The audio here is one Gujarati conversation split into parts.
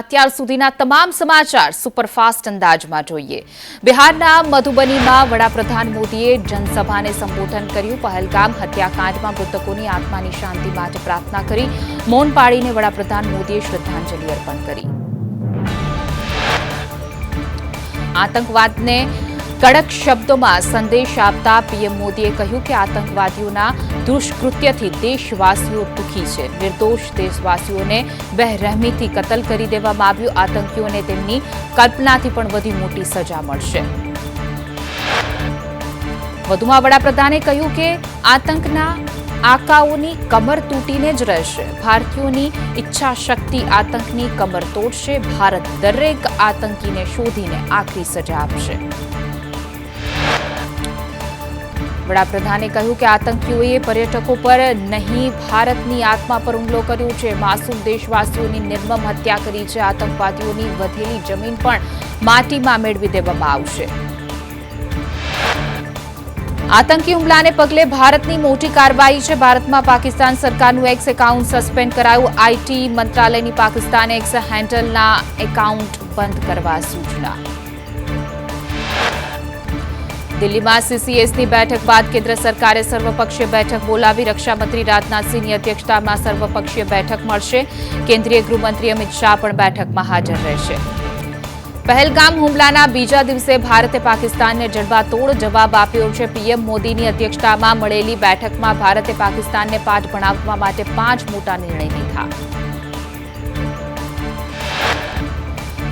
અત્યાર સુધીના તમામ સમાચાર સુપરફાસ્ટ અંદાજમાં જોઈએ। બિહારના મધુબનીમાં વડાપ્રધાન મોદીએ જનસભાને સંબોધન કર્યું। પહેલગામ હત્યાકાંડમાં મૃતકોની આત્માની શાંતિ માટે પ્રાર્થના કરી। મૌન પાળીને વડાપ્રધાન મોદીએ શ્રદ્ધાંજલિ અર્પણ કરી। આતંકવાદને કડક શબ્દોમાં સંદેશ આપતા પીએમ મોદીએ કહ્યું કે આતંકવાદીઓના દુષ્કૃત્યથી દેશવાસીઓ દુઃખી છે। નિર્દોષ દેશવાસીઓને બેરહેમીથી કતલ કરી દેવામાં આવ્યું। આતંકીઓને તેમની કલ્પનાથી પણ વધુ મોટી સજા મળશે। વધુમાં વડાપ્રધાને કહ્યું કે આતંકના આકાઓની કમર તૂટીને જ રહેશે। ભારતીયોની ઈચ્છા શક્તિ આતંકની કમર તોડશે। ભારત દરેક આતંકીને શોધીને આખરી સજા આપશે। વડાપ્રધાને કહ્યું કે આતંકીઓએ પર્યટકો પર નહીં ભારતની આત્મા પર હુમલો કર્યો છે। માસૂમ દેશવાસીઓની નિર્મમ હત્યા કરી છે। આતંકવાદીઓની વધેલી જમીન પણ માટીમાં મેળવી દેવામાં આવશે। આતંકી હુમલાને પગલે ભારતની મોટી કાર્યવાહી છે। ભારતમાં પાકિસ્તાન સરકારનું એક્સ એકાઉન્ટ સસ્પેન્ડ કરાયું। આઈટી મંત્રાલયની પાકિસ્તાન એક્સ હેન્ડલના એકાઉન્ટ બંધ કરવા સૂચના। દિલ્હીમાં સીસીએસની બેઠક બાદ કેન્દ્ર સરકારે સર્વપક્ષીય બેઠક બોલાવી। રક્ષામંત્રી રાજનાથસિંહની અધ્યક્ષતામાં સર્વપક્ષીય બેઠક મળશે। કેન્દ્રીય ગૃહમંત્રી અમિત શાહ પણ બેઠકમાં હાજર રહેશે। પહેલગામ હુમલાના બીજા દિવસે ભારતે પાકિસ્તાનને જડબાતોડ જવાબ આપ્યો છે। પીએમ મોદીની અધ્યક્ષતામાં મળેલી બેઠકમાં ભારતે પાકિસ્તાનને પાઠ ભણાવવા માટે 5 મોટા નિર્ણય લીધા।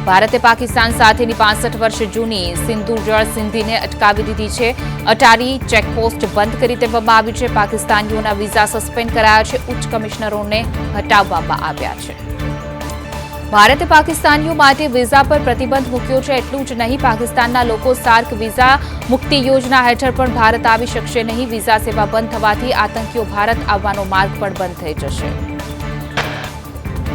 ભારતે પાકિસ્તાન સાથેની 65 વર્ષ જૂની સિંધુ જળ સંધિને અટકાવી દીધી છે। અટારી ચેકપોસ્ટ બંધ કરી દેવામાં આવી છે। પાકિસ્તાનીઓના વિઝા સસ્પેન્ડ કરાયા છે। ઉચ્ચ કમિશનરોને હટાવવામાં આવ્યા છે। ભારતે પાકિસ્તાનીઓ માટે વિઝા પર પ્રતિબંધ મૂક્યો છે। એટલું જ નહીં, પાકિસ્તાનના લોકો સાર્ક વિઝા મુક્તિ યોજના હેઠળ પણ ભારત આવી શકશે નહીં। વિઝા સેવા બંધ થવાથી આતંકીઓ ભારત આવવાનો માર્ગ પણ બંધ થઈ જશે।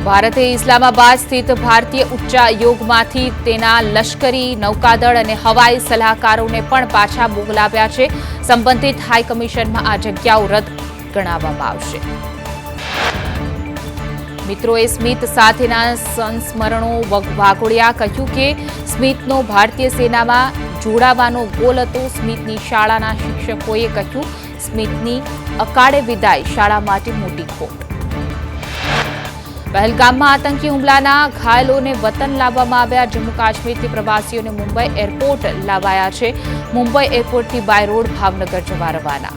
ભારતે ઇસ્લામાબાદ સ્થિત ભારતીય ઉચ્ચાયોગમાંથી તેના લશ્કરી, નૌકાદળ અને હવાઈ સલાહકારોને પણ પાછા મોકલાવ્યા છે। સંબંધિત હાઈ કમિશનમાં આ જગ્યાઓ રદ ગણાવવામાં આવશે। મિત્રોએ સ્મિથ સાથેના સંસ્મરણો વાગોળ્યા। કહ્યું કે સ્મિથનો ભારતીય સેનામાં જોડાવાનો ગોલ હતો। સ્મિથની શાળાના શિક્ષકોએ કહ્યું, સ્મિથની અકાળે વિદાય શાળા માટે મોટી ખોટ। પહેલગામમાં આતંકી હુમલાના ઘાયલોને વતન લાવવામાં આવ્યા। જમ્મુ કાશ્મીરથી પ્રવાસીઓને મુંબઈ એરપોર્ટ લાવાયા છે। મુંબઈ એરપોર્ટથી બાય રોડ ભાવનગર જવા રવાના।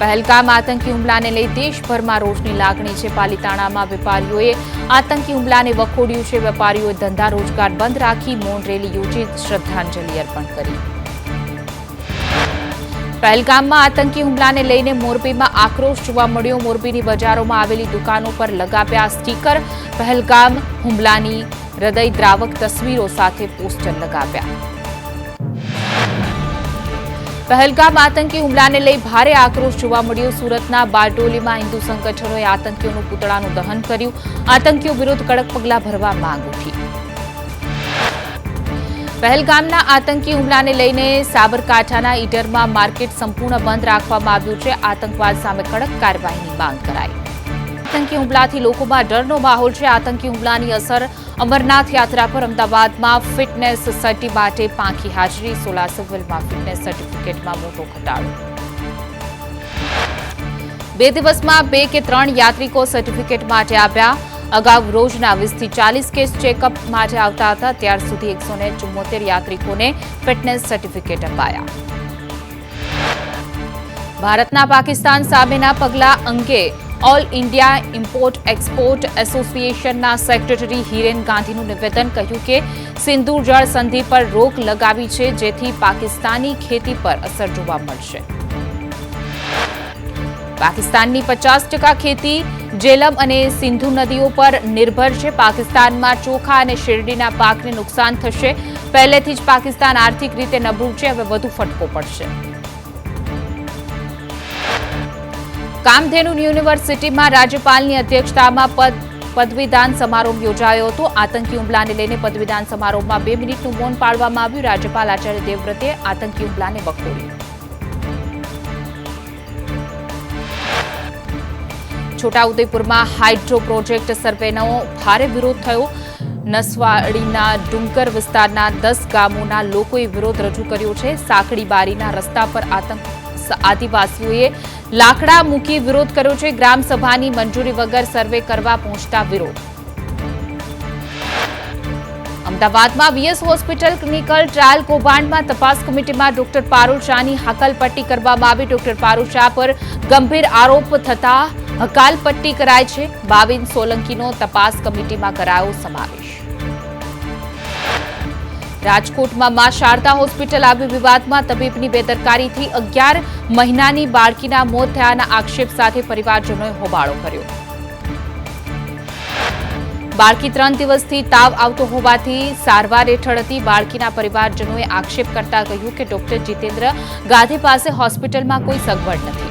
પહેલગામ આતંકી હુમલાને લઈ દેશભરમાં રોષની લાગણી છે। પાલિતાણામાં વેપારીઓએ આતંકી હુમલાને વખોડ્યું છે। વેપારીઓએ ધંધા રોજગાર બંધ રાખી મૌન રેલી યોજી શ્રદ્ધાંજલિ અર્પણ કરી। પહેલગામમાં આતંકી હુમલાને લઈને મોરબીમાં આક્રોશ જોવા મળ્યો। મોરબીની બજારોમાં આવેલી દુકાનો પર લગાવ્યા સ્ટીકર। પહેલગામ હુમલાની હૃદયદ્રાવક તસવીરો સાથે પોસ્ટર લગાવ્યા। પહેલગામ આતંકી હુમલાને લઈ ભારે આક્રોશ જોવા મળ્યો। સુરતના બારડોલીમાં હિન્દુ સંગઠનોએ આતંકીઓનું પૂતળાનું દહન કર્યું। આતંકીઓ વિરુદ્ધ કડક પગલાં ભરવા માંગ ઉઠી। પહેલગામના આતંકી હુમલાને લઈને સાબરકાંઠાના ઈડરમાં માર્કેટ સંપૂર્ણ બંધ રાખવામાં આવ્યું છે। આતંકવાદ સામે કડક કાર્યવાહીની માંગ કરાઈ। આતંકી હુમલાથી લોકોમાં ડરનો માહોલ છે। આતંકી હુમલાની અસર અમરનાથ યાત્રા પર અમદાવાદમાં ફિટનેસ સર્ટી માટે પાંખી હાજરી। સોલા સિવિલમાં ફિટનેસ સર્ટિફિકેટમાં મોટો ઘટાડો। 2 દિવસમાં 2 કે 3 યાત્રિકો સર્ટિફિકેટ માટે આવ્યા। અગાઉ રોજના 20 થી 40 કેસ ચેકઅપ માટે આવતા હતા। ત્યાર સુધી 174 યાત્રિકોને ફિટનેસ સર્ટિફિકેટ અપાયા। ભારતના પાકિસ્તાન સામેના પગલા અંગે ઓલ ઇન્ડિયા ઇમ્પોર્ટ એક્સપોર્ટ એસોસિએશનના સેક્રેટરી હિરેન ગાંધીનું નિવેદન। કહ્યું કે સિંધુ જળ સંધિ પર રોક લગાવી છે, જેથી પાકિસ્તાની ખેતી પર અસર જોવા મળશે। પાકિસ્તાનની 50% ખેતી જેલમ અને સિંધુ નદીઓ પર નિર્ભર છે। પાકિસ્તાનમાં ચોખા અને શેરડીના પાકને નુકસાન થશે। પહેલેથી જ પાકિસ્તાન આર્થિક રીતે નબળું છે, હવે વધુ ફટકો પડશે। કામધેનુ યુનિવર્સિટીમાં રાજ્યપાલની અધ્યક્ષતામાં પદવીદાન સમારોહ યોજાયો હતો। આતંકી હુમલાને લઈને પદવીદાન સમારોહમાં 2 મિનિટનું મૌન પાળવામાં આવ્યું। રાજ્યપાલ આચાર્ય દેવવ્રતે આતંકી હુમલાને વખોડ્યું। છોટાઉદેપુરમાં હાઇડ્રો પ્રોજેક્ટ સર્વેનો ભારે વિરોધ થયો. નસવાડીના ડુંગર વિસ્તારના 10 ગામોના લોકોએ વિરોધ રજૂ કર્યો છે. સાંકડીબારીના રસ્તા પર આદિવાસીઓએ લાકડા મૂકી વિરોધ કર્યો છે. ગ્રામસભાની મંજૂરી વગર સર્વે કરવા પહોંચતા વિરોધ. અમદાવાદમાં વીએસ હોસ્પિટલ ક્લિનિકલ ટ્રાયલ કૌભાંડમાં તપાસ કમિટીમાં ડોક્ટર પારુલ શાહની હકાલપટ્ટી કરવામાં આવી. ડોક્ટર પારુલ શાહ પર ગંભીર આરોપ થતા હકાલપટ્ટી કરાઈ છે. બાવિન સોલંકીનો તપાસ કમિટીમાં કરાયો સમાવેશ. રાજકોટમાં મા શારદા હોસ્પિટલ આવી વિવાદમાં તબીબની બેદરકારીથી 11 મહિનાની બાળકીના મોત થયાના આક્ષેપ સાથે પરિવારજનોએ હોબાળો કર્યો. બાળકી 3 દિવસથી તાવ આવતો હોવાથી સારવાર હેઠળ હતી. બાળકીના પરિવારજનોએ આક્ષેપ કરતા કહ્યું કે ડોક્ટર જીતેન્દ્ર ગાંધી પાસે હોસ્પિટલમાં કોઈ સગવડ નથી.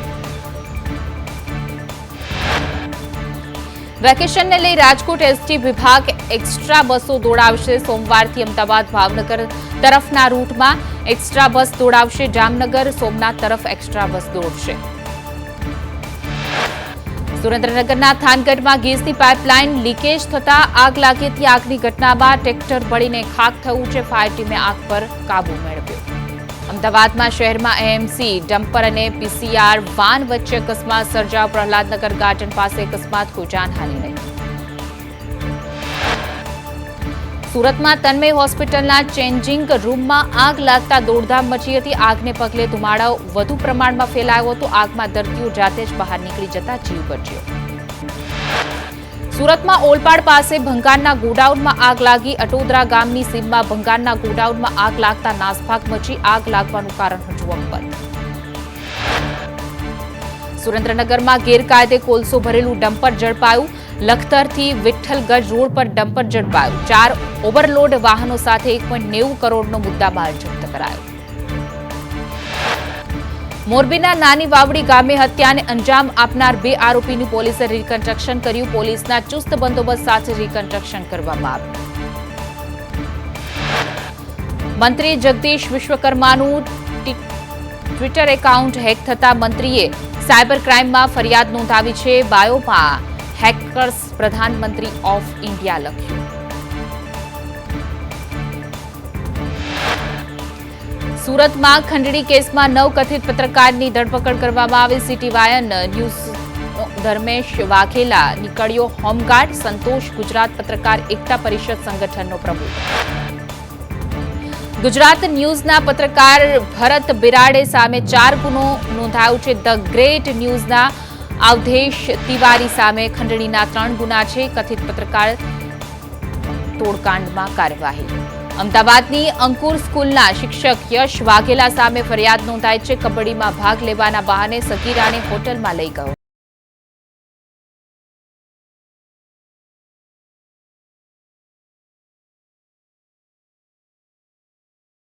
વેકેશનને લઈ રાજકોટ એસટી વિભાગ એક્સ્ટ્રા બસો દોડાવશે. સોમવારથી અમદાવાદ ભાવનગર તરફના રૂટમાં એક્સ્ટ્રા બસ દોડાવશે. જામનગર સોમનાથ તરફ એક્સ્ટ્રા બસ દોડશે. સુરેન્દ્રનગરના થાનગઢમાં ગેસની પાઇપલાઇન લીકેજ થતા આગ લાગીથી આગની ઘટનામાં ટ્રેક્ટર બળીને ખાખ થયું છે. ફાયર ટીમે આગ પર કાબુ મેળવ્યો. અમદાવાદમાં શહેરમાં એએમસી ડમ્પર અને પીસીઆર વાન વચ્ચે અકસ્માત સર્જાયો. પ્રહલાદનગર ગાર્ડન પાસે અકસ્માત, કોઈ જાનહાનિ નહીં. સુરતમાં તન્મય હોસ્પિટલના ચેન્જિંગ રૂમમાં આગ લાગતા દોડધામ મચી હતી. આગને પગલે ધુમાડો વધુ પ્રમાણમાં ફેલાયો હતો. આગમાં દર્દીઓ જાતે જ બહાર નીકળી જતા જીવ બચ્યો. સુરતમાં ઓલપાડ પાસે ભંગારના ગોડાઉનમાં આગ લાગી. અટોદરા ગામની સીમમાં ભંગારના ગોડાઉનમાં આગ લાગતા નાસભાગ મચી. આગ લાગવાનું કારણ હજુ અકબંધ. સુરેન્દ્રનગરમાં ગેરકાયદે કોલસો ભરેલું ડમ્પર ઝડપાયું. લખતરથી વિઠ્ઠલગઢ રોડ પર ડમ્પર ઝડપાયું. 4 ઓવરલોડ વાહનો સાથે 1.90 કરોડનો મુદ્દામાલ જપ્ત કરાયો. મોરબીના નાની વાવડી ગામે હત્યાને અંજામ આપનાર 2 આરોપીની પોલીસે રિકન્સ્ટ્રક્શન કર્યું. પોલીસના ચુસ્ત બંદોબસ્ત સાથે રિકન્સ્ટ્રક્શન કરવામાં આવ્યું. મંત્રી જગદીશ વિશ્વકર્માનું ટ્વિટર એકાઉન્ટ હેક થતા મંત્રીએ સાયબર ક્રાઇમમાં ફરિયાદ નોંધાવી છે. બાયોમાં હેકર્સ પ્રધાનમંત્રી ઓફ ઇન્ડિયા લખ્યું. સુરતમાં ખંડણી કેસમાં 9 કથિત પત્રકારની ધરપકડ કરવામાં આવી. સિટી વાયન ન્યૂઝ ધર્મેશ વાઘેલા નીકળ્યો હોમગાર્ડ. સંતોષ ગુજરાત પત્રકાર એકતા પરિષદ સંગઠનનો પ્રમુખ. ગુજરાત ન્યૂઝના પત્રકાર ભરત બિરાડે સામે 4 ગુનો નોંધાયો છે. ધ ગ્રેટ ન્યૂઝના અવધેશ તિવારી સામે ખંડણીના 3 ગુના છે. કથિત પત્રકાર તોડકાંડમાં કાર્યવાહી. અમદાવાદની અંકુર સ્કૂલના શિક્ષક યશ વાઘેલા સામે ફરિયાદ નોંધાઈ છે. કબડ્ડીમાં ભાગ લેવાના બહાને સગીરાને હોટલમાં લઈ ગયો.